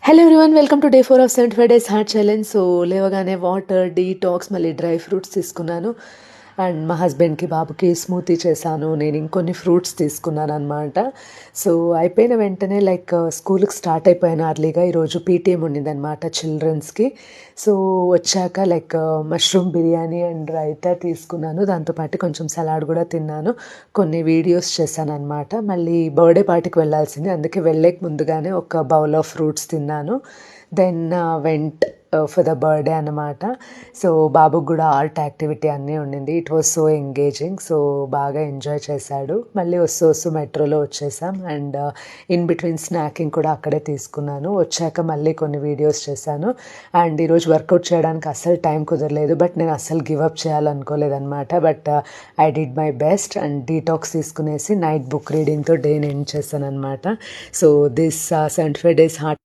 Hello everyone, welcome to day 4 of 75 days heart challenge. So లేవగానే water, detox, మళ్ళీ dry fruits తీసుకున్నాను. And మా హస్బెండ్కి, బాబుకి స్మూతీ చేశాను. నేను ఇంకొన్ని ఫ్రూట్స్ తీసుకున్నాను అనమాట. సో అయిపోయిన వెంటనే స్కూల్కి స్టార్ట్ అయిపోయాను అర్లీగా. ఈరోజు పీటీఎం ఉండిందనమాట చిల్డ్రన్స్కి. సో వచ్చాక మష్రూమ్ బిర్యానీ అండ్ రైతా తీసుకున్నాను. దాంతోపాటు కొంచెం సలాడ్ కూడా తిన్నాను. కొన్ని వీడియోస్ చేశాను అనమాట. మళ్ళీ బర్త్డే పార్టీకి వెళ్ళాల్సింది, అందుకే వెళ్ళేకి ముందుగానే ఒక బౌల్ ఆఫ్ ఫ్రూట్స్ తిన్నాను. Then went for the birthday అనమాట. సో బాబుకి కూడా ఆర్ట్ యాక్టివిటీ అన్నీ ఉండింది. It was so engaging. So బాగా ఎంజాయ్ చేశాడు. మళ్ళీ వస్తూ మెట్రోలో వచ్చేసాం. అండ్ ఇన్ బిట్వీన్ స్నాకింగ్ కూడా అక్కడే తీసుకున్నాను. వచ్చాక మళ్ళీ కొన్ని వీడియోస్ చేశాను. అండ్ ఈరోజు వర్కౌట్ చేయడానికి అస్సలు టైం కుదరలేదు, బట్ నేను అస్సలు గివప్ చేయాలనుకోలేదన్నమాట. But I did my best and detox తీసుకునేసి నైట్ బుక్ రీడింగ్తో డేని ఎండ్ చేశాను అనమాట. So this 75 days heart